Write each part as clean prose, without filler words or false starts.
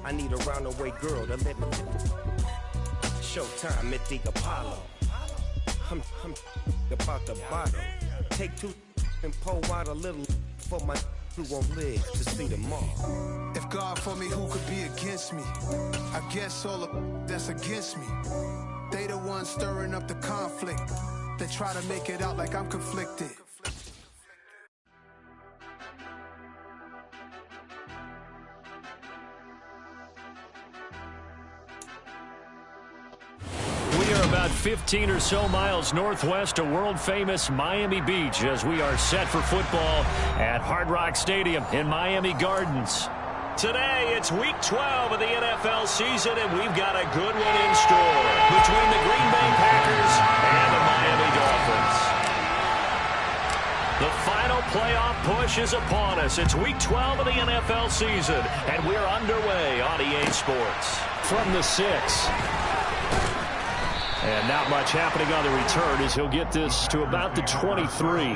I need a roundaway girl to let me. Showtime at the Apollo. I'm about the bottle. Take two and pour out a little for my who won't live to see tomorrow. If God for me, who could be against me? I guess all the that's against me. They the ones stirring up the conflict. They try to make it out like I'm conflicted. We are about 15 or so miles northwest of world-famous Miami Beach as we are set for football at Hard Rock Stadium in Miami Gardens. Today, it's Week 12 of the NFL season, and we've got a good one in store between the Green Bay Packers and the Miami Dolphins. The final playoff push is upon us. It's Week 12 of the NFL season, and we're underway on EA Sports. From the 6. And not much happening on the return as he'll get this to about the 23.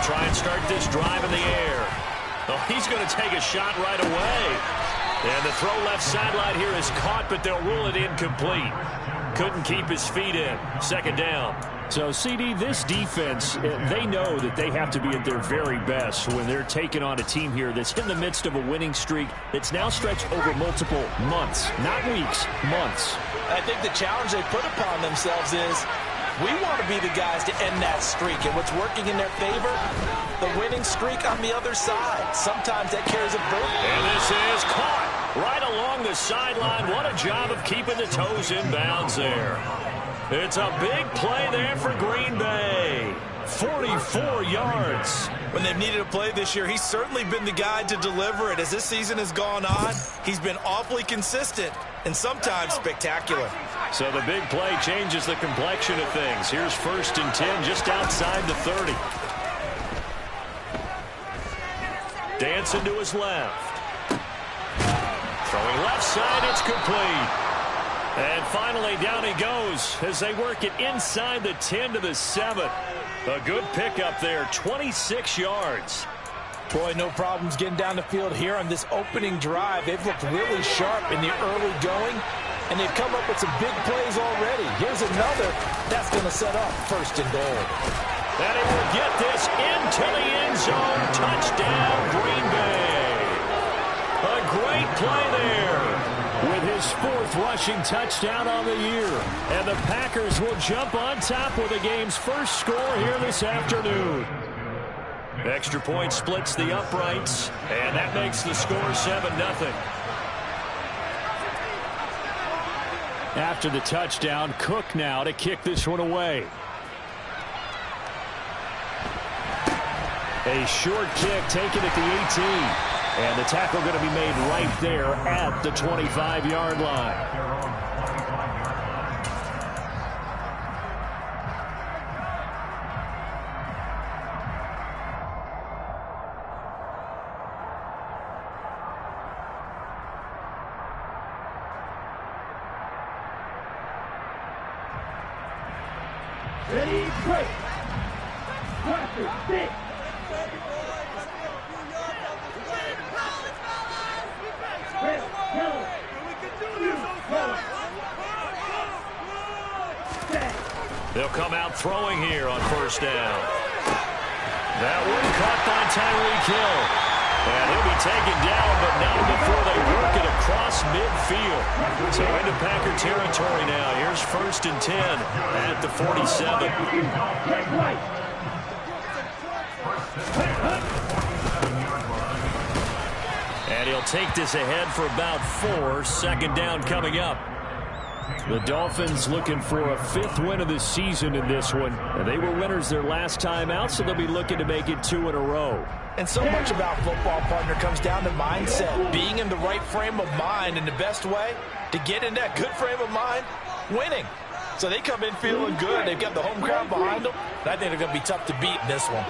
Try and start this drive in the air. Oh, he's going to take a shot right away. And the throw left sideline here is caught, but they'll rule it incomplete. Couldn't keep his feet in. Second down. So, CD, this defense, they know that they have to be at their very best when they're taking on a team here that's in the midst of a winning streak that's now stretched over multiple months, not weeks, months. I think the challenge they put upon themselves is we want to be the guys to end that streak. And what's working in their favor, the winning streak on the other side. Sometimes that carries a burden. And this is caught right along the sideline. What a job of keeping the toes in bounds there. It's a big play there for Green Bay. 44 yards. When they've needed a play this year, he's certainly been the guy to deliver it. As this season has gone on, he's been awfully consistent and sometimes spectacular. So the big play changes the complexion of things. Here's 1st and 10 just outside the 30. Dancing to his left. Throwing left side, it's complete. And finally, down he goes as they work it inside the 10 to the 7. A good pickup there, 26 yards. Boy, no problems getting down the field here on this opening drive. They've looked really sharp in the early going, and they've come up with some big plays already. Here's another. That's going to set up 1st and goal. And he will get this into the end zone. Touchdown, Green Bay. A great play there with his 4th rushing touchdown on the year. And the Packers will jump on top with the game's first score here this afternoon. Extra point splits the uprights, and that makes the score 7-0. After the touchdown, Cook now to kick this one away. A short kick taken at the 18. And the tackle going to be made right there at the 25-yard line. Ready, break. 6. They'll come out throwing here on 1st down. That one caught by Tyreek Hill. And he'll be taken down, but not before they work it across midfield. So into Packer territory now. Here's 1st and 10 at the 47. And he'll take this ahead for about 4. 2nd down coming up. The Dolphins looking for a 5th win of the season in this one. And they were winners their last time out, so they'll be looking to make it 2 in a row. And so much about football, partner, comes down to mindset. Being in the right frame of mind, and the best way to get in that good frame of mind, winning. So they come in feeling good. They've got the home crowd behind them. And I think they're going to be tough to beat in this one.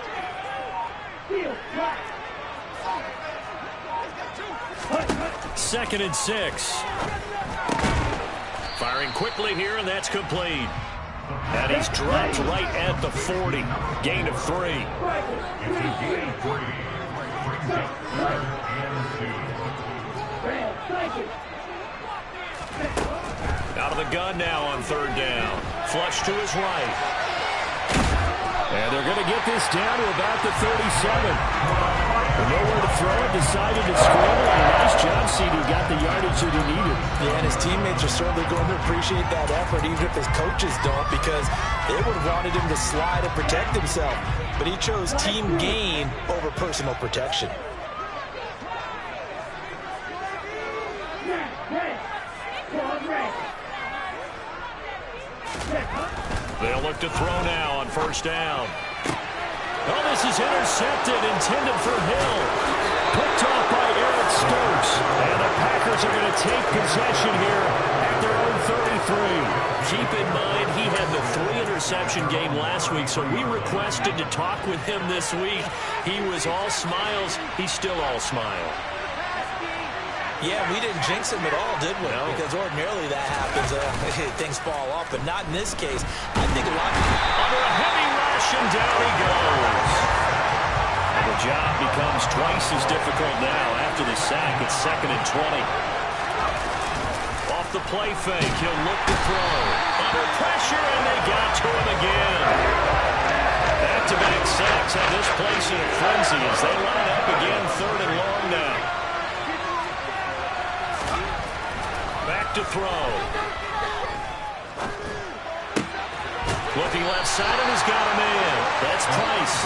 2nd and 6. Firing quickly here, and that's complete. And he's dropped right at the 40. Gain of 3. Out of the gun now on 3rd down. Flush to his right. And they're going to get this down to about the 37. Nowhere to throw it, decided to scramble. And a nice job, CD. Got the yardage that he needed. Yeah, and his teammates are certainly going to appreciate that effort, even if his coaches don't, because they would have wanted him to slide and protect himself. But he chose team gain over personal protection. They'll look to throw now on 1st down. Oh, this is intercepted, intended for Hill. Picked off by Eric Stokes. And the Packers are going to take possession here at their own 33. Keep in mind, he had the 3-interception game last week, so we requested to talk with him this week. He was all smiles. He's still all smile. Yeah, we didn't jinx him at all, did we? No. Because ordinarily that happens. Things fall off, but not in this case. I think a lot of... Under a heavy rush, and down he goes. And the job becomes twice as difficult now after the sack. It's 2nd and 20. Off the play fake, he'll look to throw. Under pressure, and they got to him again. Back-to-back sacks have this place in a frenzy as they line up again 3rd and long now. Back to throw. Looking left side, and he's got a man. That's Price.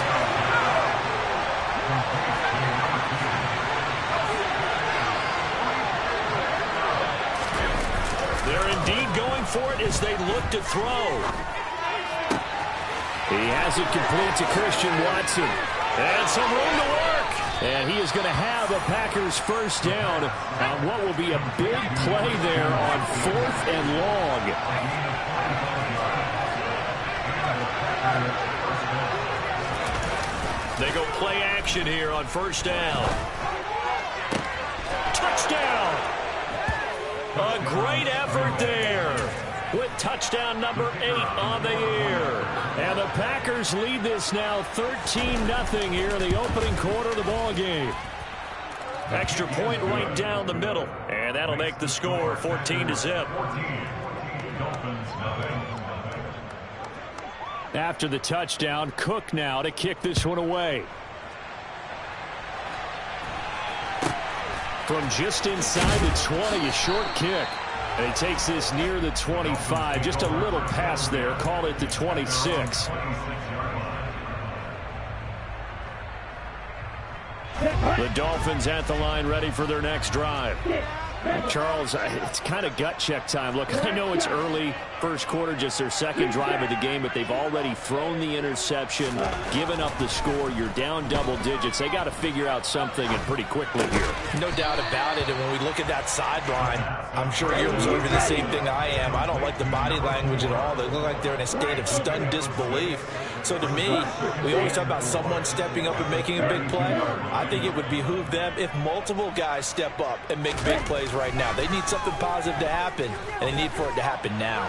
They're indeed going for it as they look to throw. He has it complete to Christian Watson. And some room to work. And he is going to have a Packers 1st down on what will be a big play there on 4th and long. They go play action here on 1st down. Touchdown! A great effort there with touchdown number 8 on the year. And the Packers lead this now 13-0 here in the opening quarter of the ball game. Extra point right down the middle. And that'll make the score 14-0. After the touchdown, Cook now to kick this one away. From just inside the 20, a short kick. And he takes this near the 25. Just a little pass there. Call it the 26. The Dolphins at the line ready for their next drive. Charles, it's kind of gut check time. Look, I know it's early, 1st quarter, just their 2nd drive of the game, but they've already thrown the interception, given up the score. You're down double digits. They got to figure out something, and pretty quickly here. No doubt about it. And when we look at that sideline, I'm sure you're observing the same thing I am. I don't like the body language at all. They look like they're in a state of stunned disbelief. So to me, we always talk about someone stepping up and making a big play. I think it would behoove them if multiple guys step up and make big plays right now. They need something positive to happen, and they need for it to happen now.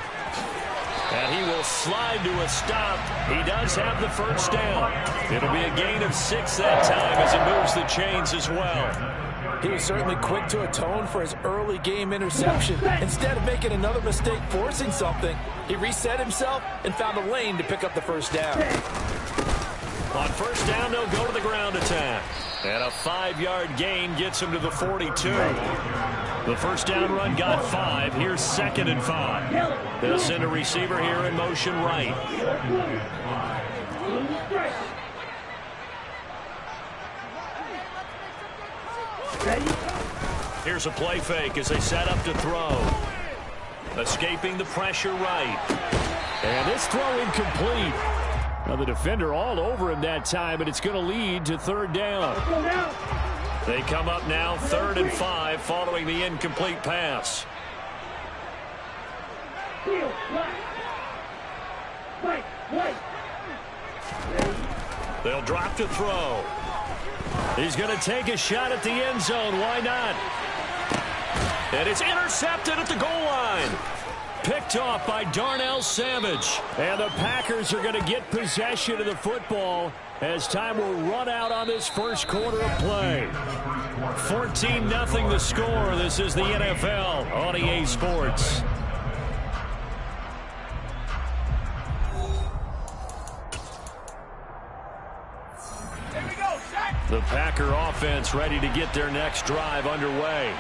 And he will slide to a stop. He does have the 1st down. It'll be a gain of 6 that time as he moves the chains as well. He was certainly quick to atone for his early game interception. Instead of making another mistake forcing something, he reset himself and found a lane to pick up the 1st down. On 1st down, they'll go to the ground attack. And a 5-yard gain gets him to the 42. The 1st down run got 5. Here's 2nd and 5. They'll send a receiver here in motion right. Here's a play fake as they set up to throw. Escaping the pressure right. And this throw incomplete. Now the defender all over him that time, but it's going to lead to third down. They come up now 3rd and 5 following the incomplete pass. They'll drop to throw. He's going to take a shot at the end zone. Why not? And it's intercepted at the goal line. Picked off by Darnell Savage. And the Packers are going to get possession of the football as time will run out on this first quarter of play. 14-0 the score. This is the NFL on EA Sports. The Packer offense ready to get their next drive underway.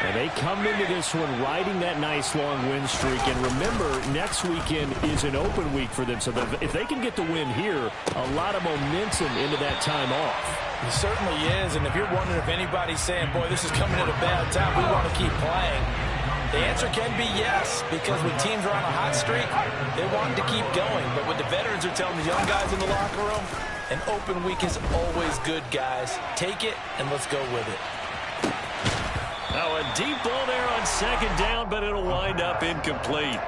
And they come into this one riding that nice long win streak. And remember, next weekend is an open week for them. So if they can get the win here, a lot of momentum into that time off. It certainly is. And if you're wondering if anybody's saying, boy, this is coming at a bad time, we want to keep playing, the answer can be yes. Because when teams are on a hot streak, they want to keep going. But what the veterans are telling the young guys in the locker room, an open week is always good, guys. Take it, and let's go with it. Now a deep ball there on 2nd down, but it'll wind up incomplete.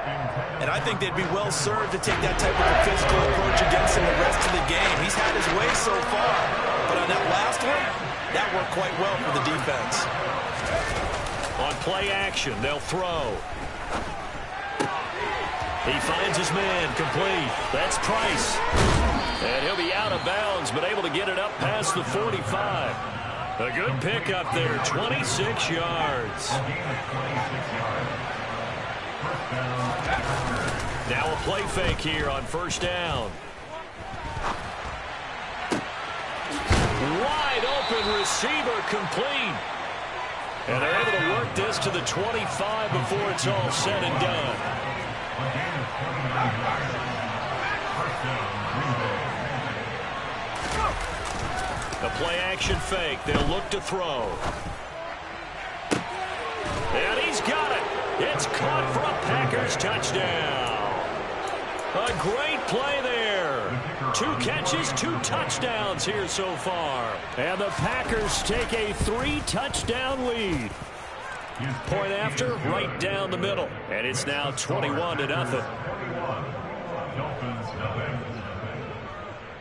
And I think they'd be well served to take that type of a physical approach against him the rest of the game. He's had his way so far, but on that last one, that worked quite well for the defense. On play action, they'll throw. He finds his man, complete. That's Price. And he'll be out of bounds, but able to get it up past the 45. A good pickup there, 26 yards. Now a play fake here on 1st down. Wide open receiver, complete. And they're able to work this to the 25 before it's all said and done. A play-action fake. They'll look to throw. And he's got it. It's caught for a Packers touchdown. A great play there. 2 catches, 2 touchdowns here so far. And the Packers take a 3-touchdown lead. Point after, right down the middle. And it's now 21-0.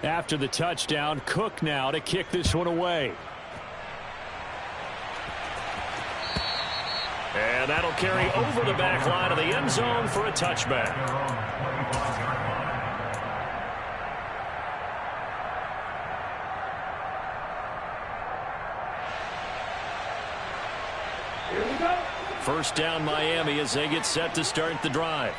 After the touchdown, Cook now to kick this one away. And that'll carry over the back line of the end zone for a touchback. First down Miami as they get set to start the drive.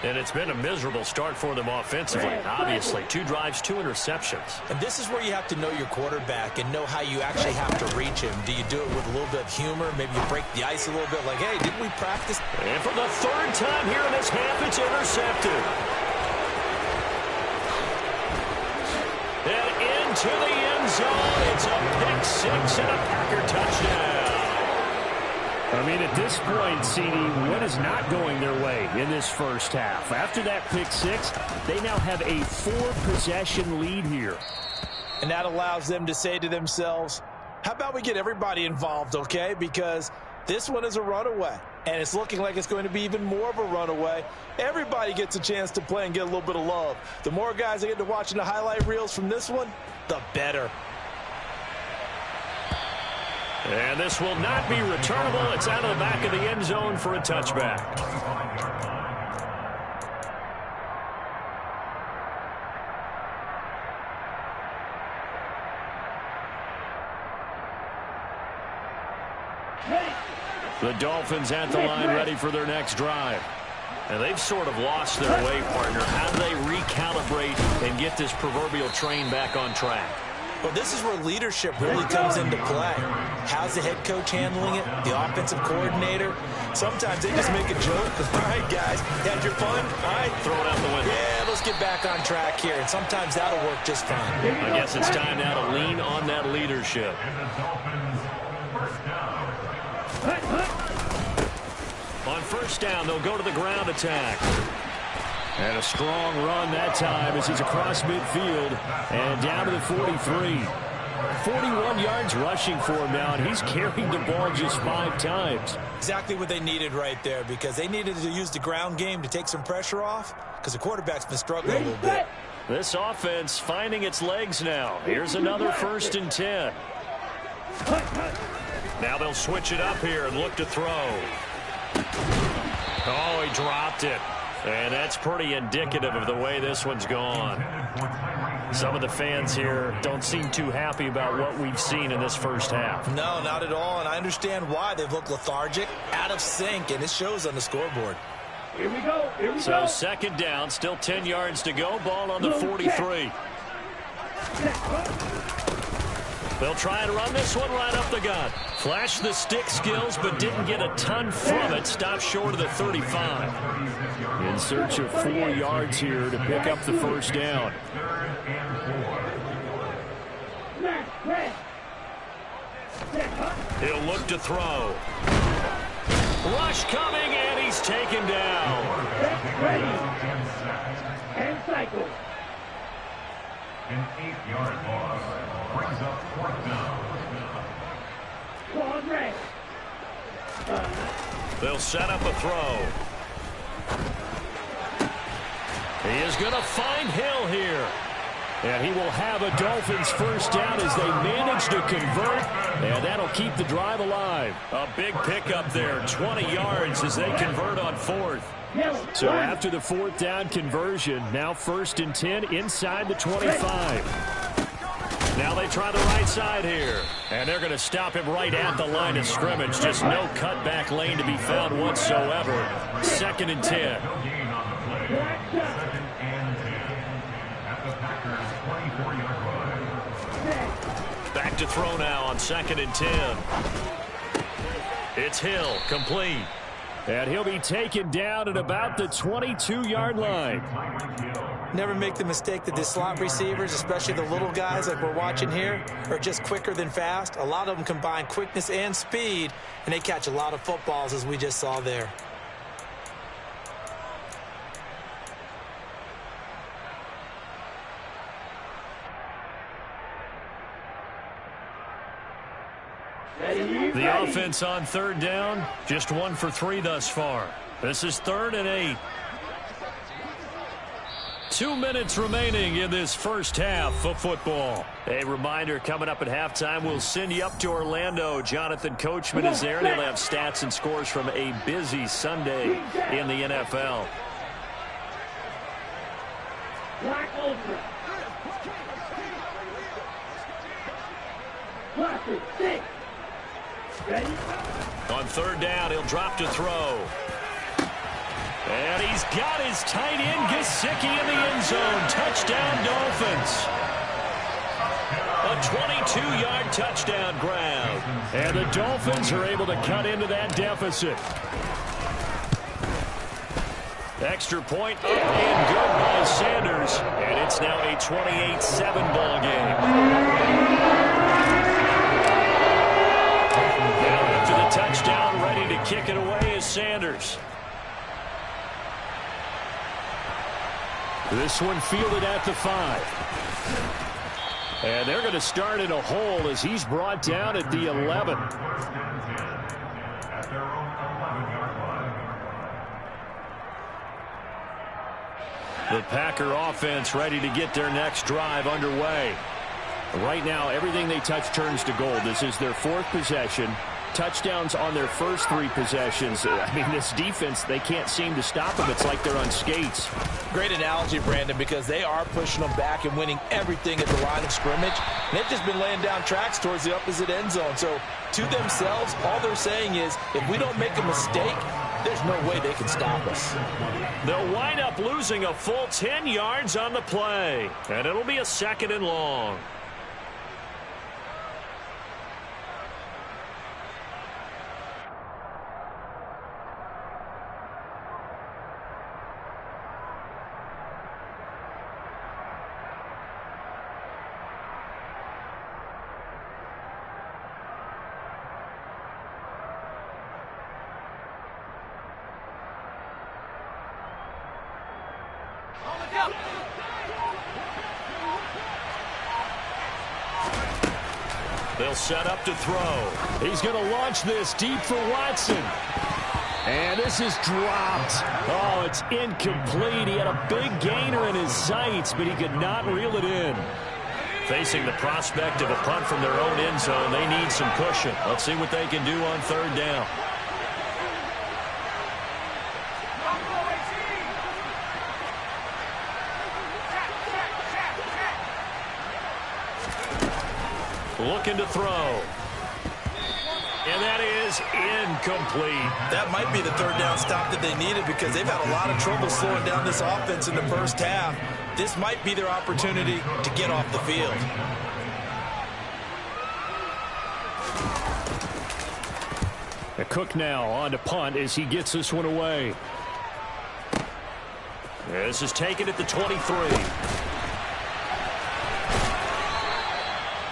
And it's been a miserable start for them offensively. Obviously, 2 drives, 2 interceptions. And this is where you have to know your quarterback and know how you actually have to reach him. Do you do it with a little bit of humor? Maybe you break the ice a little bit like, hey, didn't we practice? And for the 3rd time here in this half, it's intercepted. And into the end zone. It's a pick-6 and a Packer touchdown. I mean, at this point, CD, what is not going their way in this first half? After that pick-6, they now have a 4-possession lead here. And that allows them to say to themselves, how about we get everybody involved, okay? Because this one is a runaway, and it's looking like it's going to be even more of a runaway. Everybody gets a chance to play and get a little bit of love. The more guys that get to watching the highlight reels from this one, the better. And this will not be returnable. It's out of the back of the end zone for a touchback. The Dolphins at the line ready for their next drive. And they've sort of lost their way, partner. How do they recalibrate and get this proverbial train back on track? Well, this is where leadership really comes into play. How's the head coach handling it? The offensive coordinator? Sometimes they just make a joke. All right, guys, had your fun? All right, throw it out the window. Yeah, let's get back on track here. And sometimes that'll work just fine. I guess it's time now to lean on that leadership. On first down. They'll go to the ground attack. And a strong run that time as he's across midfield and down to the 43. 41 yards rushing for him now, and he's carried the ball just 5 times. Exactly what they needed right there, because they needed to use the ground game to take some pressure off, because the quarterback's been struggling a little bit. This offense finding its legs now. Here's another 1st and 10. Now they'll switch it up here and look to throw. Oh, he dropped it. And that's pretty indicative of the way this one's gone. Some of the fans here don't seem too happy about what we've seen in this first half. No, not at all, and I understand why. They've looked lethargic, out of sync, and it shows on the scoreboard. Here we go. Here we So go. 2nd down, still 10 yards to go. Ball on the 43. They'll try and run this one right up the gut. Flashed the stick skills, but didn't get a ton from it. Stopped short of the 35. In search of 4 yards here to pick up the first down. He'll look to throw. Rush coming, and he's taken down. Ready. And cycle. An 8-yard loss brings up 4th down. Claude Ray. They'll set up a throw. He is going to find Hill here. And he will have a Dolphins first down as they manage to convert. And that'll keep the drive alive. A big pickup there, 20 yards as they convert on 4th. So after the 4th down conversion, now 1st and 10 inside the 25. Now they try the right side here. And they're going to stop him right at the line of scrimmage. Just no cutback lane to be found whatsoever. 2nd and 10. Back to throw now on 2nd and 10. It's Hill, complete. And he'll be taken down at about the 22-yard line. Never make the mistake that the slot receivers, especially the little guys like we're watching here, are just quicker than fast. A lot of them combine quickness and speed, and they catch a lot of footballs, as we just saw there. The offense on 3rd down, just 1 for 3 thus far. This is 3rd and 8. 2 minutes remaining in this first half of football. A reminder, coming up at halftime, we'll send you up to Orlando. Jonathan Coachman is there. They'll have stats and scores from a busy Sunday in the NFL. Black Ultra. Classic 6. Ready? On 3rd down, he'll drop to throw. And he's got his tight end, Gesicki, in the end zone. Touchdown, Dolphins. A 22-yard touchdown grab. And the Dolphins are able to cut into that deficit. Extra point up and good by Sanders. And it's now a 28-7 ball game. Now after the touchdown, ready to kick it away is Sanders. This one fielded at the 5. And they're going to start in a hole as he's brought down at the 11. The Packer offense ready to get their next drive underway. Right now, everything they touch turns to gold. This is their 4th possession. Touchdowns on their first 3 possessions. I mean, this defense, they can't seem to stop them. It's like they're on skates. Great analogy, Brandon, because they are pushing them back and winning everything at the line of scrimmage. And they've just been laying down tracks towards the opposite end zone. So to themselves, all they're saying is, if we don't make a mistake, there's no way they can stop us. They'll wind up losing a full 10 yards on the play. And it'll be a 2nd and long. They'll set up to throw. He's going to launch this deep for Watson. And this is dropped. Oh, it's incomplete. He had a big gainer in his sights, but he could not reel it in. Facing the prospect of a punt from their own end zone, they need some cushion. Let's see what they can do on third down. Looking to throw. And that is incomplete. That might be the third down stop that they needed because they've had a lot of trouble slowing down this offense in the first half. This might be their opportunity to get off the field. A Cook now on to punt as he gets this one away. This is taken at the 23.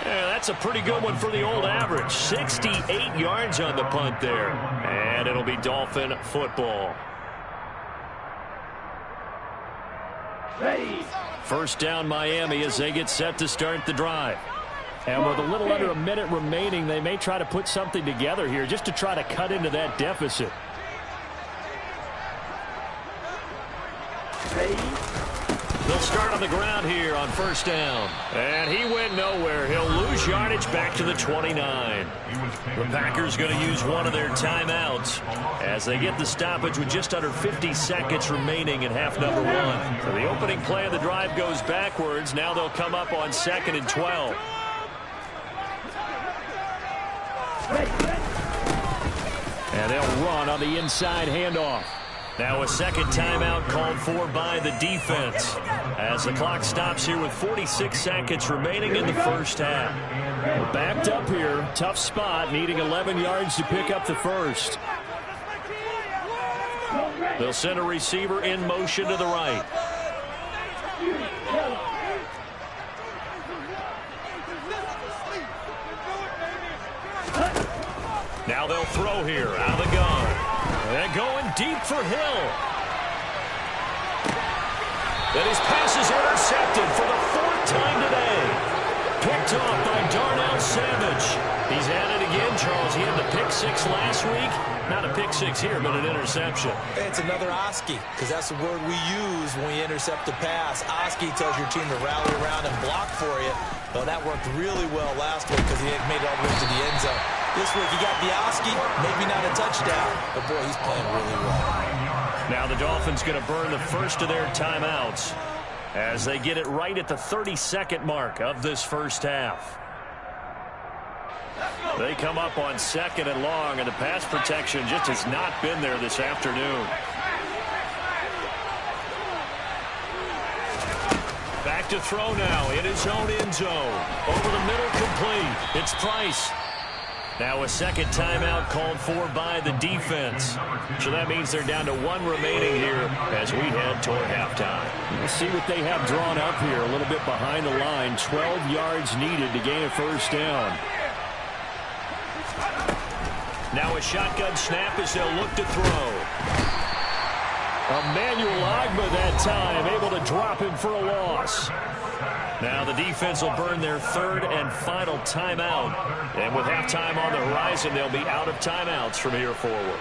Yeah, that's a pretty good one for the old average. 68 yards on the punt there. And it'll be Dolphin football. Ready. First down Miami as they get set to start the drive. And with a little under a minute remaining, they may try to put something together here just to try to cut into that deficit. Ready. They'll start on the ground here on first down. And he went nowhere. He'll lose yardage back to the 29. The Packers going to use one of their timeouts as they get the stoppage with just under 50 seconds remaining in half number one. So the opening play of the drive goes backwards. Now they'll come up on 2nd and 12. And they'll run on the inside handoff. Now a second timeout called for by the defense as the clock stops here with 46 seconds remaining in the first half. We're backed up here. Tough spot, needing 11 yards to pick up the first. They'll send a receiver in motion to the right. Now they'll throw here out of the gun. And going deep for Hill. And his pass is intercepted for the 4th time today. Picked off by Darnell Savage. He's at it again, Charles. He had the pick 6 last week. Not a pick 6 here, but an interception. It's another Oski, because that's the word we use when we intercept a pass. Oski tells your team to rally around and block for you. Well, that worked really well last week because he had made it all the way to the end zone. This week he got the Oski, maybe not a touchdown, but boy, he's playing really well. Now the Dolphins going to burn the first of their timeouts as they get it right at the 32nd mark of this first half. They come up on 2nd and long, and the pass protection just has not been there this afternoon. Back to throw now in his own end zone. Over the middle, complete. It's Price. Now a second timeout called for by the defense. So that means they're down to 1 remaining here as we head toward halftime. We'll see what they have drawn up here. A little bit behind the line. 12 yards needed to gain a first down. Now a shotgun snap as they'll look to throw. Emmanuel Ogbah that time, able to drop him for a loss. Now the defense will burn their 3rd and final timeout. And with halftime on the horizon, they'll be out of timeouts from here forward.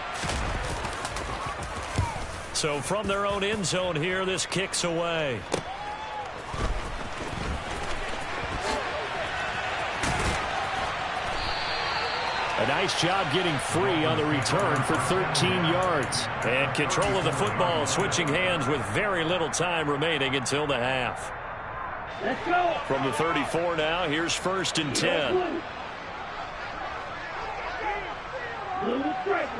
So from their own end zone here, this kicks away. A nice job getting free on the return for 13 yards. And control of the football switching hands with very little time remaining until the half. Let's go. From the 34 now, here's 1st and 10. Blue striker.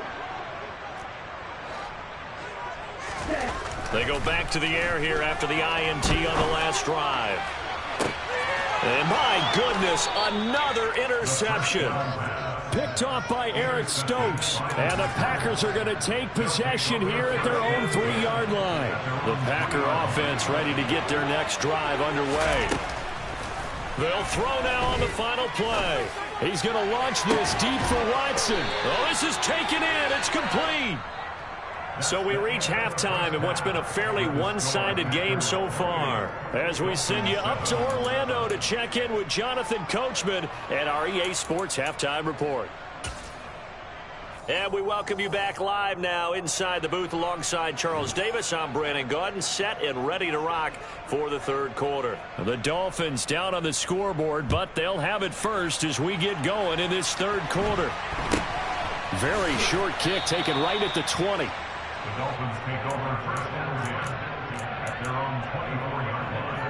They go back to the air here after the INT on the last drive. And my goodness, another interception. Picked off by Eric Stokes. And the Packers are going to take possession here at their own 3-yard line. The Packer offense ready to get their next drive underway. They'll throw now on the final play. He's going to launch this deep for Watson. Oh, this is taken in. It's complete. So we reach halftime in what's been a fairly one-sided game so far. As we send you up to Orlando to check in with Jonathan Coachman and our EA Sports Halftime Report. And we welcome you back live now inside the booth alongside Charles Davis. I'm Brandon Gaudin, set and ready to rock for the third quarter. The Dolphins down on the scoreboard, but they'll have it first as we get going in this third quarter. Very short kick taken right at the 20. The Dolphins take over first and 10 at their own 24-yard line.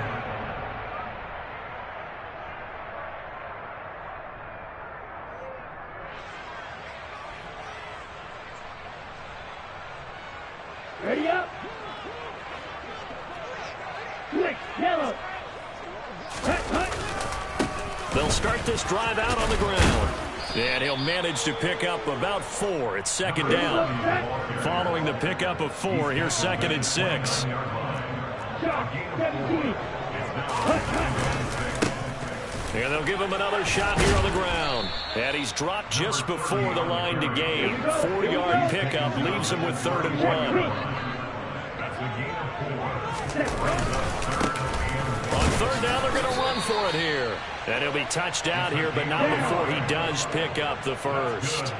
Ready up. Quick, yellow. They'll start this drive out on the ground. And he'll manage to pick up about 4. It's second down. Following the pickup of 4, here's second and 6. And they'll give him another shot here on the ground. And he's dropped just before the line to gain. 4-yard pickup leaves him with 3rd and 1. On 3rd down, they're going to run for it here. And he'll be touched out here, but not before he does pick up the first.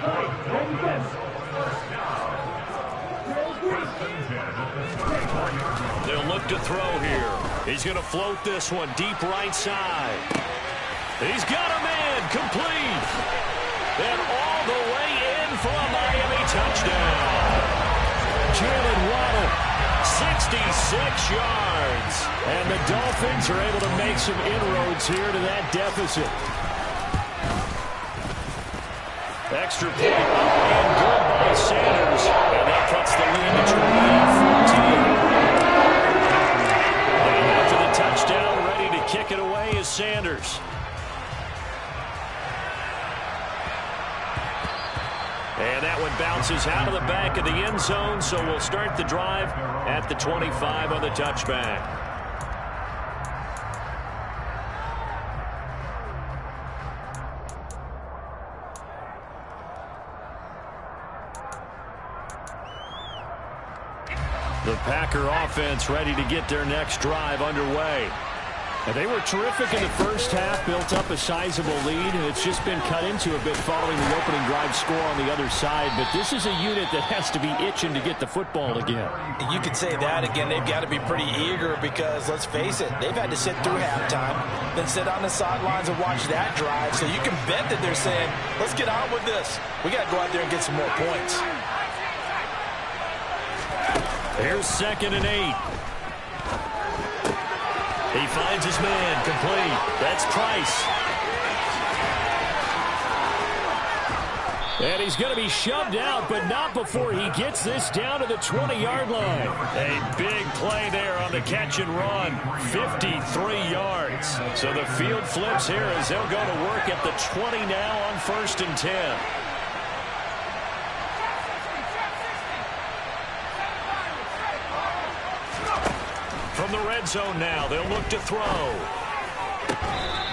They'll look to throw here. He's going to float this one deep right side. He's got a man complete. And all the way in for a Miami touchdown. Jalen Waddle, 66 yards. And the Dolphins are able to make some inroads here to that deficit. Extra point up and good by Sanders. And that cuts the lead to 28-14. And after the touchdown, ready to kick it away is Sanders. And that one bounces out of the back of the end zone, so we'll start the drive at the 25 on the touchback. The Packer offense ready to get their next drive underway. And they were terrific in the first half, built up a sizable lead, and it's just been cut into a bit following the opening drive score on the other side. But this is a unit that has to be itching to get the football again. You could say that again. They've got to be pretty eager because, let's face it, they've had to sit through halftime, then sit on the sidelines and watch that drive. So you can bet that they're saying, let's get on with this. We got to go out there and get some more points. Here's 2nd and 8. He finds his man complete. That's Price. And he's going to be shoved out, but not before he gets this down to the 20-yard line. A big play there on the catch and run. 53 yards. So the field flips here as they'll go to work at the 20 now on 1st and 10. From the red zone now, they'll look to throw.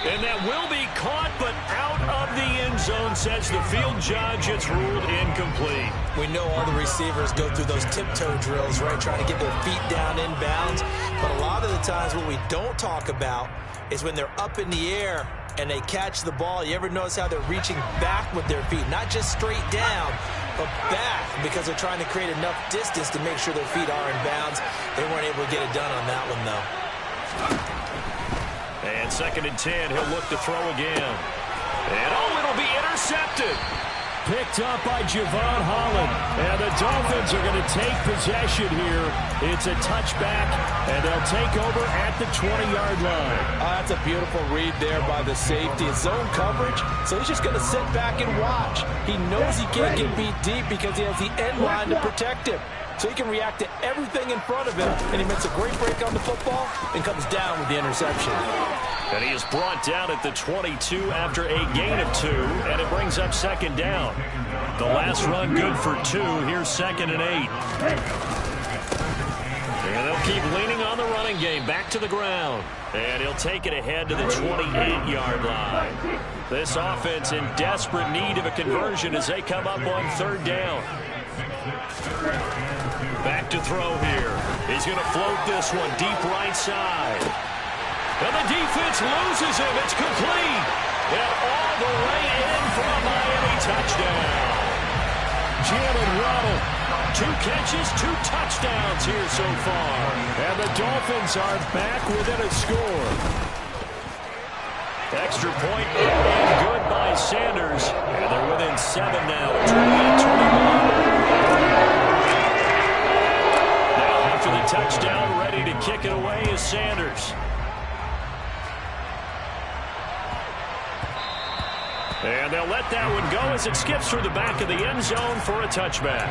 And that will be caught, but out of the end zone, says the field judge. It's ruled incomplete. We know all the receivers go through those tiptoe drills, right, trying to get their feet down inbounds. But a lot of the times what we don't talk about is when they're up in the air and they catch the ball. You ever notice how they're reaching back with their feet, not just straight down, but back, because they're trying to create enough distance to make sure their feet are in bounds. They weren't able to get it done on that one, though. And 2nd and 10, he'll look to throw again. And, oh, it'll be intercepted. Picked up by Javon Holland. And the Dolphins are going to take possession here. It's a touchback, and they'll take over at the 20-yard line. That's a beautiful read there by the safety. It's zone coverage, so he's just going to sit back and watch. He knows he can't get beat deep because he has the end line to protect him. So he can react to everything in front of him, and he makes a great break on the football and comes down with the interception. And he is brought down at the 22 after a gain of 2, and it brings up 2nd down. The last run good for 2. Here's 2nd and 8. And they'll keep leaning on the running game. Back to the ground. And he'll take it ahead to the 28-yard line. This offense in desperate need of a conversion as they come up on 3rd down. Back to throw here. He's going to float this one deep right side. And the defense loses him. It's complete. And all the way in for a Miami touchdown. Jalen Waddle, 2 catches, 2 touchdowns here so far. And the Dolphins are back within a score. Extra point and good by Sanders. And they're within 7 now, 28-21. Now after the touchdown, ready to kick it away is Sanders. And they'll let that one go as it skips through the back of the end zone for a touchback.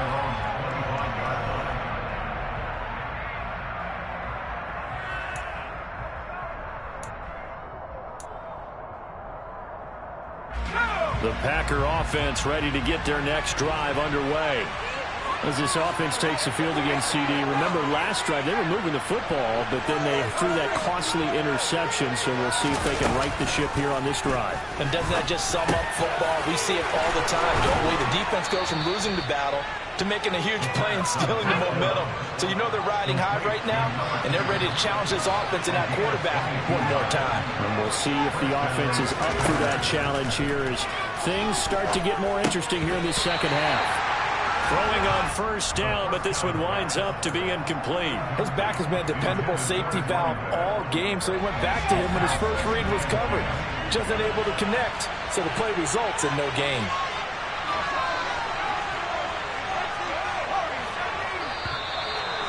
The Packer offense ready to get their next drive underway. As this offense takes the field against CD, remember last drive they were moving the football, but then they threw that costly interception, so we'll see if they can right the ship here on this drive. And doesn't that just sum up football? We see it all the time, don't we? The defense goes from losing the battle to making a huge play and stealing the momentum. So you know they're riding high right now, and they're ready to challenge this offense and that quarterback one more time. And we'll see if the offense is up for that challenge here as things start to get more interesting here in this second half. Throwing on first down, but this one winds up to be incomplete. His back has been a dependable safety valve all game, so he went back to him when his first read was covered. Just unable to connect, so the play results in no gain.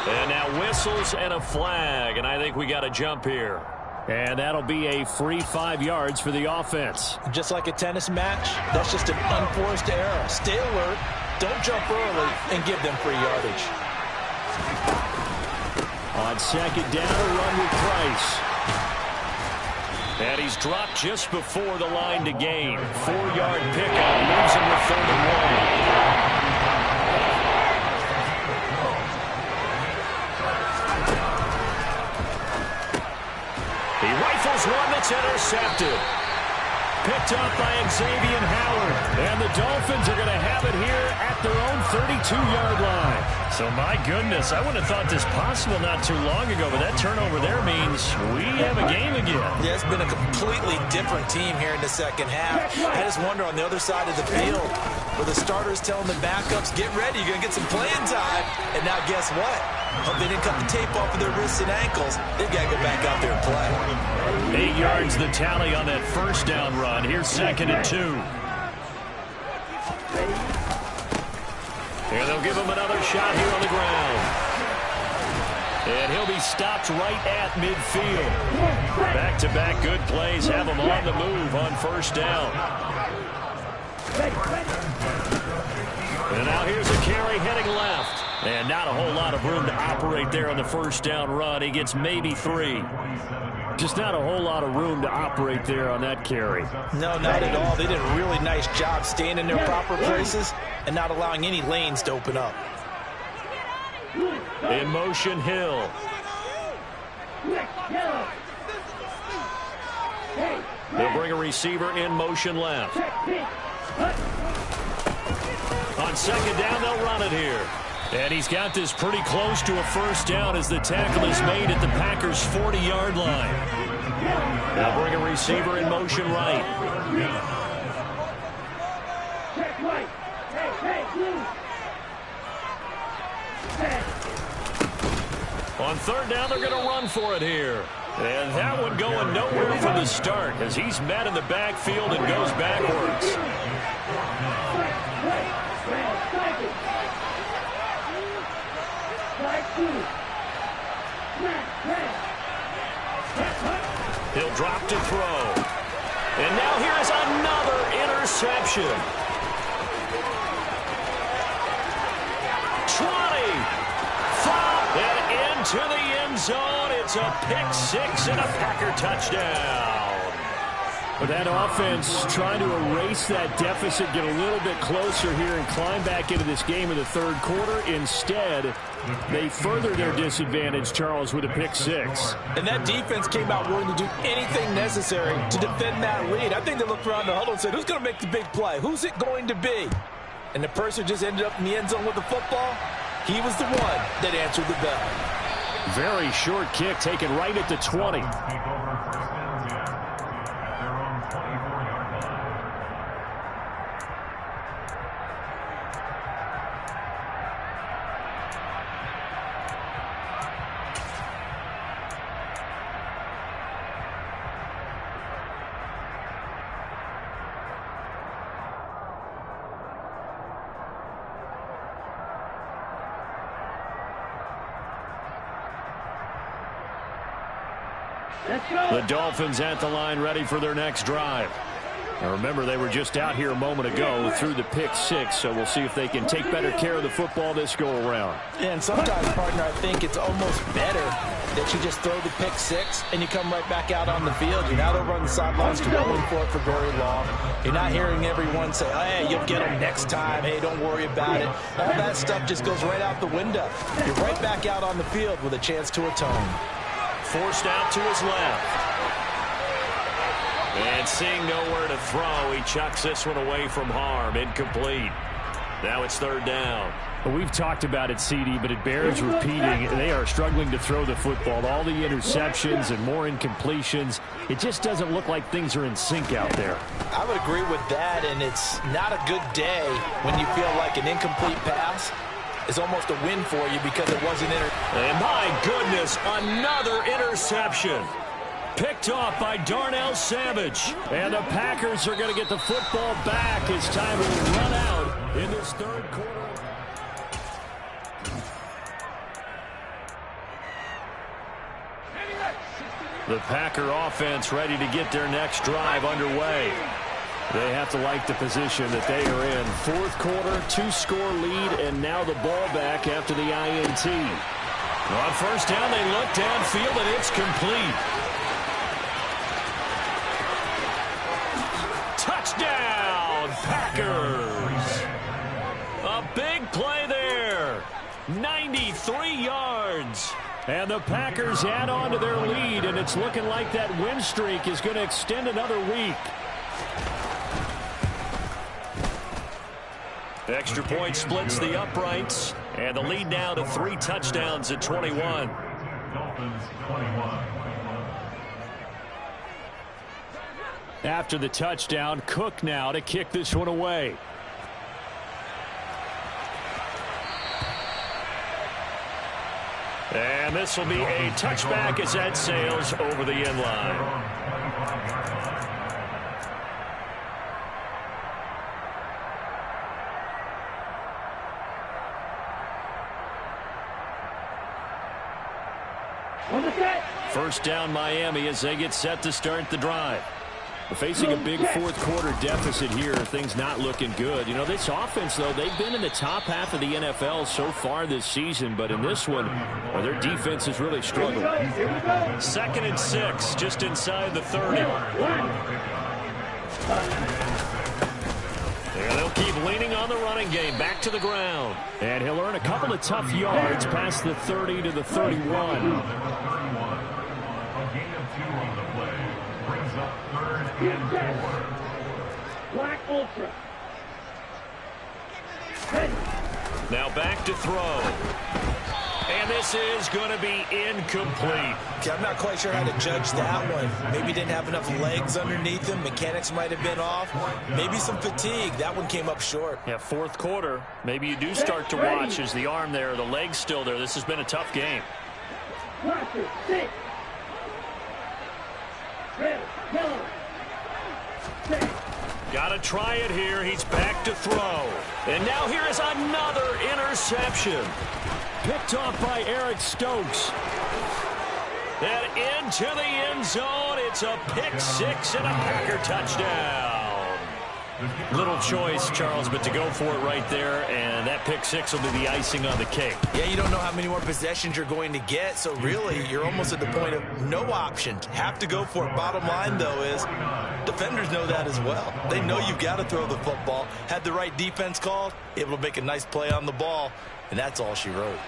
And now whistles and a flag, and I think we got a jump here. And that'll be a free 5 yards for the offense. Just like a tennis match, that's just an unforced error. Stay alert, don't jump early, and give them free yardage. On second down, a run with Price. And he's dropped just before the line to gain. 4-yard pickup, leaves him with 3rd and 1. He rifles one that's intercepted. Picked up by Xavier Howard. And the Dolphins are going to have it here at their own 32-yard line. So, my goodness, I wouldn't have thought this possible not too long ago, but that turnover there means we have a game again. Yeah, it's been a completely different team here in the second half. I just wonder on the other side of the field where the starters telling the backups, get ready, you're going to get some playing time. And now guess what? Hope they didn't cut the tape off of their wrists and ankles. They've got to go back out there and play. 8 yards the tally on that first down run. Here's 2nd and 2. And they'll give him another shot here on the ground. And he'll be stopped right at midfield. Back-to-back good plays have him on the move on first down. And now here's a carry heading left. And not a whole lot of room to operate there on the first down run. He gets maybe 3. Just not a whole lot of room to operate there on that carry. No, not at all. They did a really nice job staying in their proper places and not allowing any lanes to open up. In motion, Hill. They'll bring a receiver in motion left. On second down, they'll run it here. And he's got this pretty close to a first down as the tackle is made at the Packers' 40-yard line. They'll bring a receiver in motion right. On third down, they're going to run for it here. And that one going nowhere from the start as he's met in the backfield and goes backwards. He'll drop to throw. And now here's another interception. 20. 5. And into the end zone. It's a pick 6 and a Packer touchdown. But that offense trying to erase that deficit, get a little bit closer here and climb back into this game in the third quarter. Instead, they further their disadvantage, Charles, with a pick 6. And that defense came out willing to do anything necessary to defend that lead. I think they looked around the huddle and said, who's going to make the big play? Who's it going to be? And the person just ended up in the end zone with the football. He was the one that answered the bell. Very short kick taken right at the 20. Take over first down again at their own 24-yard line. Let's go. The Dolphins at the line ready for their next drive. Now remember, they were just out here a moment ago through the pick six, so we'll see if they can take better care of the football this go-around. And sometimes, partner, I think it's almost better that you just throw the pick six and you come right back out on the field. You're not over on the sidelines dwelling for it for very long. You're not hearing everyone say, hey, you'll get them next time. Hey, don't worry about it. All that stuff just goes right out the window. You're right back out on the field with a chance to atone. Forced out to his left. And seeing nowhere to throw, he chucks this one away from harm. Incomplete. Now it's third down. Well, we've talked about it, CD, but it bears repeating. They are struggling to throw the football. All the interceptions and more incompletions. It just doesn't look like things are in sync out there. I would agree with that, and it's not a good day when you feel like an incomplete pass is almost a win for you because it wasn't And my goodness, another interception. Picked off by Darnell Savage. And the Packers are going to get the football back as time will run out in this third quarter. The Packer offense ready to get their next drive underway. They have to like the position that they are in. Fourth quarter, two-score lead, and now the ball back after the INT. On first down, they look downfield, and it's complete. Touchdown, Packers! A big play there. 93 yards. And the Packers add on to their lead, and it's looking like that win streak is going to extend another week. Extra point splits the uprights, and the lead now to 3 touchdowns at 21. Dolphins 21. After the touchdown, Cook now to kick this one away. And this will be a touchback as that sails over the end line. First down Miami as they get set to start the drive. We're facing a big fourth quarter deficit here. Things not looking good. You know, this offense, though, they've been in the top half of the NFL so far this season. But in this one, well, their defense has really struggled. 2nd and 6, just inside the 30. And they'll keep leaning on the running game. Back to the ground. And he'll earn a couple of tough yards past the 30 to the 31. Black Ultra. Now back to throw. And this is going to be incomplete. Okay, I'm not quite sure how to judge that one. Maybe didn't have enough legs underneath him. Mechanics might have been off. Maybe some fatigue. That one came up short. Yeah, fourth quarter. Maybe you do start to watch as the arm there, the leg's still there. This has been a tough game. Watcher, 6. Red, yellow. 6. Got to try it here. He's back to throw. And now here is another interception. Picked off by Eric Stokes. And into the end zone. It's a pick six and a Packer touchdown. Little choice, Charles, but to go for it right there, and that pick six will be the icing on the cake. Yeah, you don't know how many more possessions you're going to get, so really you're almost at the point of no option. Have to go for it. Bottom line, though, is defenders know that as well. They know you've got to throw the football. Had the right defense called, able to make a nice play on the ball, and that's all she wrote.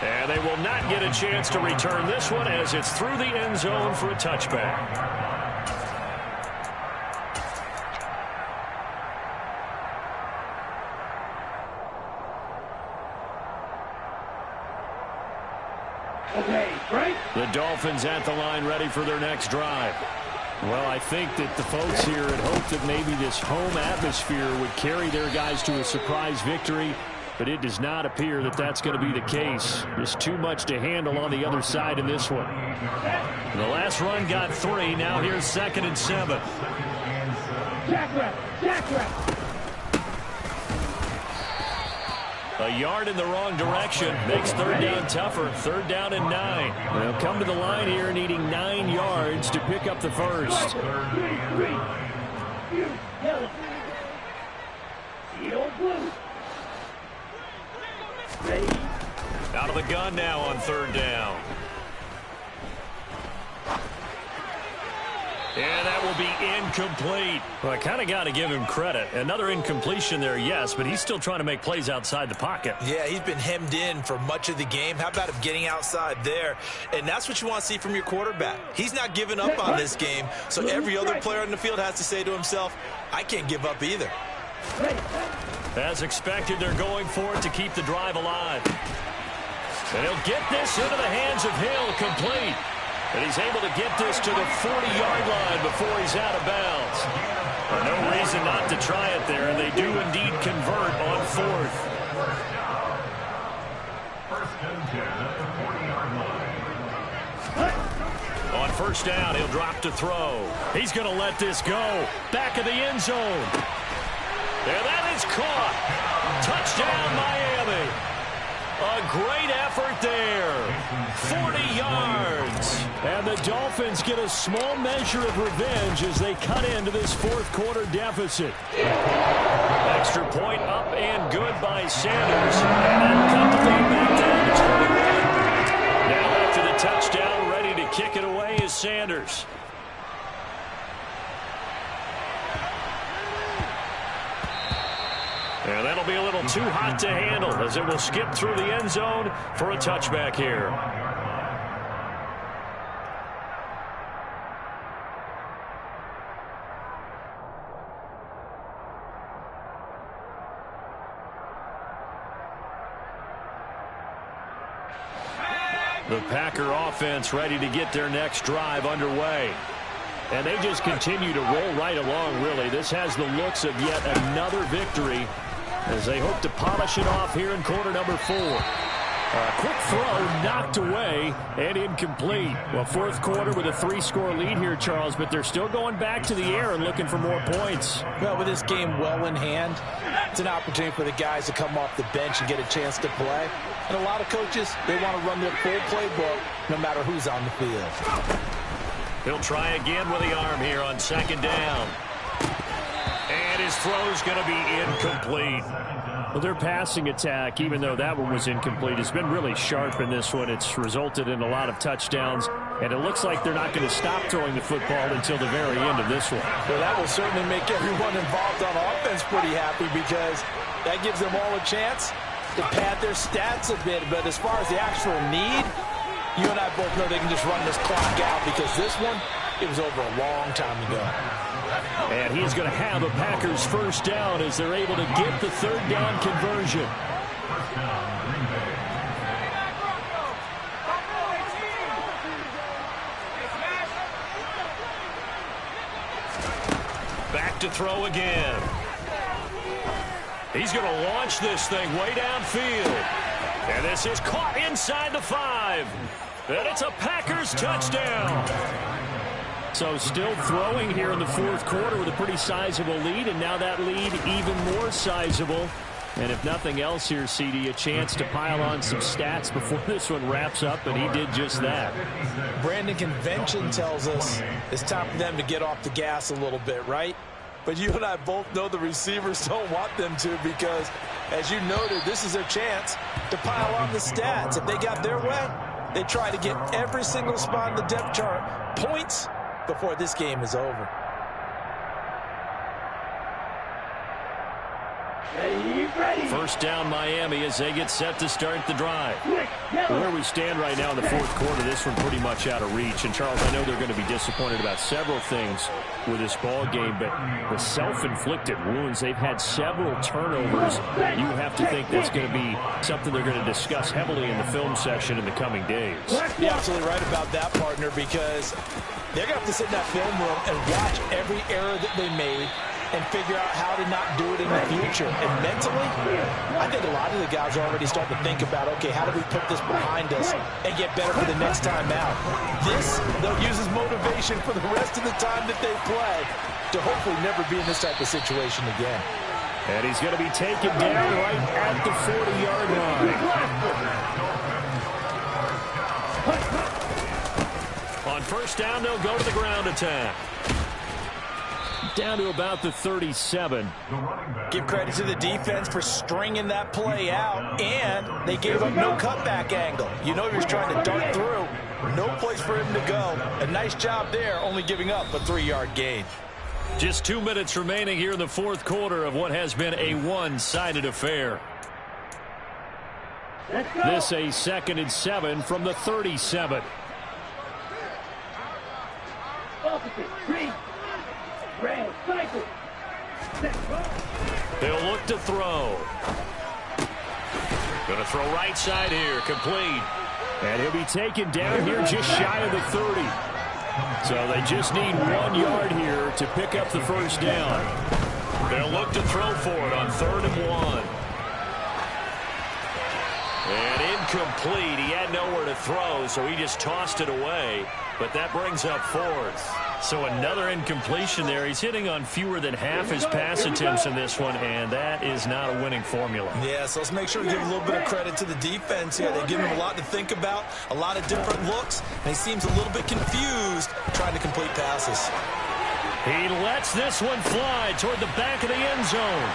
And they will not get a chance to return this one as it's through the end zone for a touchback. Dolphins at the line ready for their next drive. Well, I think that the folks here had hoped that maybe this home atmosphere would carry their guys to a surprise victory, but it does not appear that that's going to be the case. There's too much to handle on the other side in this one. The last run got 3. Now here's 2nd and 7. Jack rep. Jack rep. A yard in the wrong direction makes 3rd down tougher. 3rd down and 9. They'll come to the line here needing 9 yards to pick up the first. Green. Yellow. Yellow blue. Ready. Out of the gun now on 3rd down. And that will be incomplete. Well, I kind of got to give him credit. Another incompletion there, yes, but he's still trying to make plays outside the pocket. Yeah, he's been hemmed in for much of the game. How about him getting outside there? And that's what you want to see from your quarterback. He's not giving up on this game, so every other player on the field has to say to himself, I can't give up either. As expected, they're going for it to keep the drive alive. And he'll get this into the hands of Hill, complete. And he's able to get this to the 40-yard line before he's out of bounds. No reason not to try it there, and they do indeed convert on 4th. On 1st down, he'll drop to throw. He's going to let this go. Back of the end zone. And that is caught. Touchdown, Miami. A great effort there. 40 yards. And the Dolphins get a small measure of revenge as they cut into this 4th quarter deficit. Extra point up and good by Sanders. And then cut the lead back down to 21. Now after the touchdown, ready to kick it away is Sanders. And that'll be a little too hot to handle as it will skip through the end zone for a touchback here. The Packer offense ready to get their next drive underway. And they just continue to roll right along, really. This has the looks of yet another victory as they hope to polish it off here in quarter number 4. A quick throw knocked away and incomplete. Well, 4th quarter with a 3-score lead here, Charles, but they're still going back to the air and looking for more points. Well, with this game well in hand, it's an opportunity for the guys to come off the bench and get a chance to play. And a lot of coaches, they want to run their full playbook no matter who's on the field. He'll try again with the arm here on 2nd down. And his throw's going to be incomplete. Well, their passing attack, even though that one was incomplete, has been really sharp in this one. It's resulted in a lot of touchdowns, and it looks like they're not going to stop throwing the football until the very end of this one. Well, that will certainly make everyone involved on offense pretty happy because that gives them all a chance to pad their stats a bit. But as far as the actual need, you and I both know they can just run this clock out because this one, it was over a long time ago. And he's going to have a Packers 1st down as they're able to get the 3rd down conversion. Back to throw again. He's going to launch this thing way downfield. And this is caught inside the 5. And it's a Packers touchdown. So still throwing here in the 4th quarter with a pretty sizable lead, and now that lead even more sizable. And if nothing else here, CD, a chance to pile on some stats before this one wraps up, and he did just that. Brandon, convention tells us it's time for them to get off the gas a little bit, right? But you and I both know the receivers don't want them to because, as you noted, this is their chance to pile on the stats. If they got their way, they try to get every single spot in the depth chart points before this game is over. First down Miami as they get set to start the drive. Where we stand right now in the fourth quarter, this one pretty much out of reach. And, Charles, I know they're going to be disappointed about several things with this ball game, but the self-inflicted wounds, they've had several turnovers. You have to think that's going to be something they're going to discuss heavily in the film session in the coming days. You're absolutely right about that, partner, because they're going to have to sit in that film room and watch every error that they made and figure out how to not do it in the future. And mentally, I think a lot of the guys are already starting to think about, okay, how do we put this behind us and get better for the next time out? This, they'll use as motivation for the rest of the time that they play to hopefully never be in this type of situation again. And he's going to be taken down right at the 40-yard line. On first down, they'll go to the ground attack. Down to about the 37. Give credit to the defense for stringing that play out, and they gave up no cutback angle. You know he was trying to dart through. No place for him to go. A nice job there, only giving up a 3-yard gain. Just 2 minutes remaining here in the fourth quarter of what has been a one-sided affair. This a 2nd and 7 from the 37. They'll look to throw. Going to throw right side here, complete. And he'll be taken down here just shy of the 30. So they just need 1 yard here to pick up the first down. They'll look to throw for it on 3rd and 1. And incomplete. He had nowhere to throw, so he just tossed it away. But that brings up 4th. So another incompletion there. He's hitting on fewer than half his pass attempts in this one, and that is not a winning formula. Yeah, so let's make sure we give a little bit of credit to the defense here. They give him a lot to think about, a lot of different looks, and he seems a little bit confused trying to complete passes. He lets this one fly toward the back of the end zone.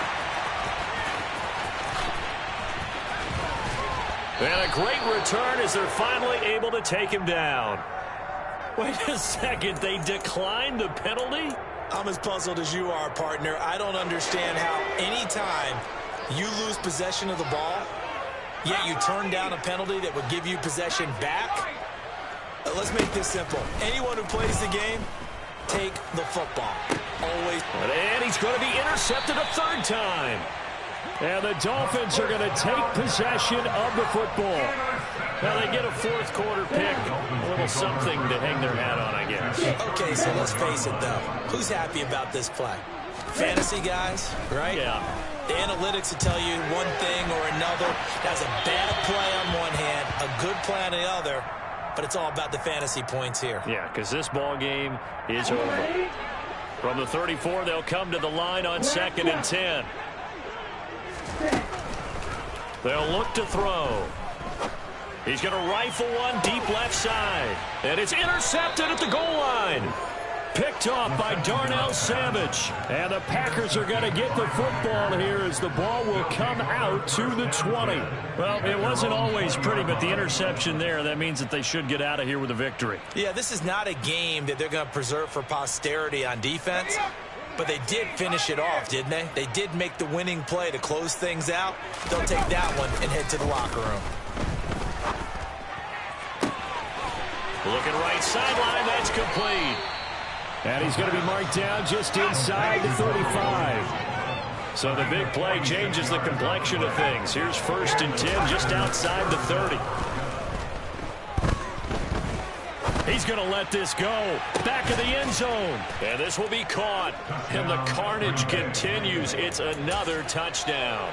And a great return as they're finally able to take him down. Wait a second, they declined the penalty? I'm as puzzled as you are, partner. I don't understand how any time you lose possession of the ball, yet you turn down a penalty that would give you possession back. Let's make this simple. Anyone who plays the game, take the football. Always. And he's going to be intercepted a 3rd time. And the Dolphins are going to take possession of the football. Now they get a 4th quarter pick. A little something to hang their hat on, I guess. Okay, so let's face it, though. Who's happy about this play? Fantasy guys, right? Yeah. The analytics will tell you one thing or another. That's a bad play on one hand, a good play on the other. But it's all about the fantasy points here. Yeah, because this ball game is over. From the 34, they'll come to the line on 2nd and 10. They'll look to throw. He's going to rifle one deep left side. And it's intercepted at the goal line. Picked off by Darnell Savage. And the Packers are going to get the football here as the ball will come out to the 20. Well, it wasn't always pretty, but the interception there, that means that they should get out of here with a victory. Yeah, this is not a game that they're going to preserve for posterity on defense. But they did finish it off, didn't they? They did make the winning play to close things out. They'll take that one and head to the locker room. Looking right sideline, that's complete. And he's going to be marked down just inside the 35. So the big play changes the complexion of things. Here's 1st and 10 just outside the 30. He's going to let this go. Back of the end zone. And this will be caught. And the carnage continues. It's another touchdown.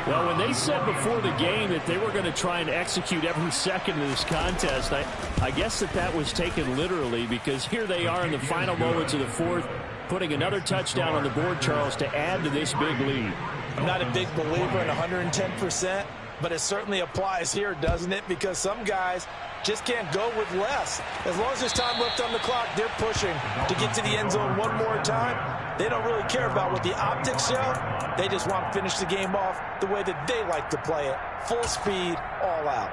Well, when they said before the game that they were going to try and execute every second of this contest, I guess that was taken literally, because here they are in the final moments of the 4th, putting another touchdown on the board, Charles, to add to this big lead. I'm not a big believer in 110%, but it certainly applies here, doesn't it? Because some guys just can't go with less. As long as there's time left on the clock, they're pushing to get to the end zone one more time. They don't really care about what the optics show. They just want to finish the game off the way that they like to play it. Full speed, all out.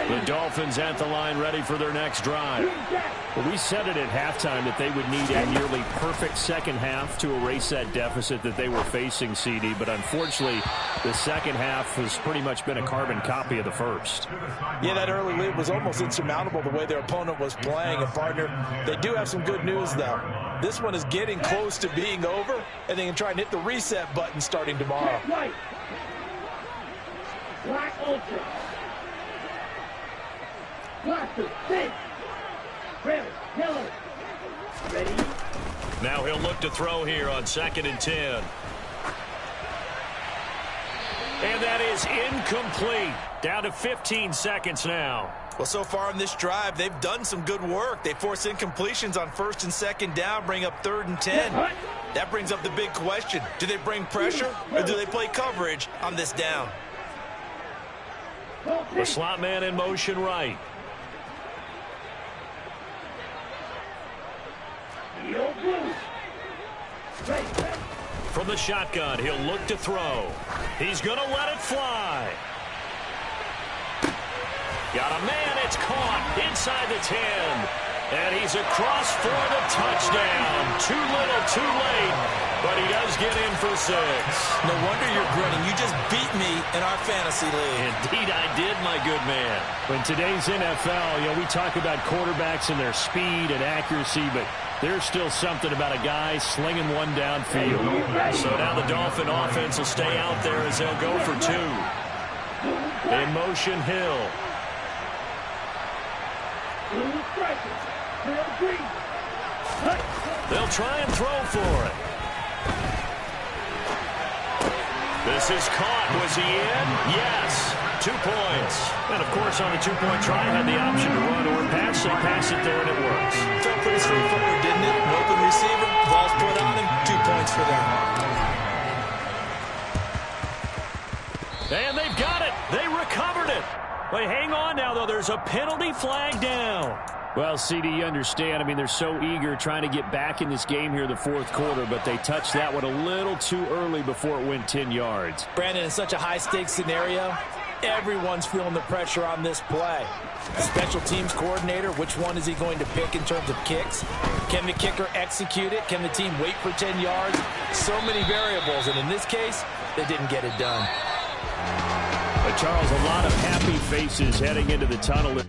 The Dolphins at the line ready for their next drive. Well, we said it at halftime that they would need a nearly perfect second half to erase that deficit that they were facing, CD. But unfortunately, the second half has pretty much been a carbon copy of the first. Yeah, that early lead was almost insurmountable the way their opponent was playing. And, partner, they do have some good news, though. This one is getting close to being over, and they can try and hit the reset button starting tomorrow. Black Ultra. Black to six. Red, yellow. Ready? Now he'll look to throw here on 2nd and 10. And that is incomplete. Down to 15 seconds now. Well, so far in this drive, they've done some good work. They force incompletions on 1st and 2nd down, bring up 3rd and 10. That brings up the big question. Do they bring pressure, or do they play coverage on this down? The slot man in motion right. From the shotgun, he'll look to throw. He's going to let it fly. Got a man, it's caught inside the 10. And he's across for the touchdown. Too little, too late, but he does get in for 6. No wonder you're grinning. You just beat me in our fantasy league. Indeed I did, my good man. In today's NFL, we talk about quarterbacks and their speed and accuracy, but there's still something about a guy slinging one downfield. So now the Dolphin offense will stay out there as they'll go for 2. In motion, Hill. They'll try and throw for it. This is caught. Was he in? Yes. 2 points. And, of course, on the 2-point try, had the option to run or pass. They pass it there, and it works. Felt pretty straightforward, didn't it? An open receiver, ball's put on him, 2 points for them. And they've got it. They recovered it. Wait, hang on now, though. There's a penalty flag down. Well, CD, you understand. I mean, they're so eager trying to get back in this game here in the 4th quarter, but they touched that one a little too early before it went 10 yards. Brandon, in such a high-stakes scenario, everyone's feeling the pressure on this play. The special teams coordinator, which one is he going to pick in terms of kicks? Can the kicker execute it? Can the team wait for 10 yards? So many variables, and in this case, they didn't get it done. But Charles, a lot of happy faces heading into the tunnel.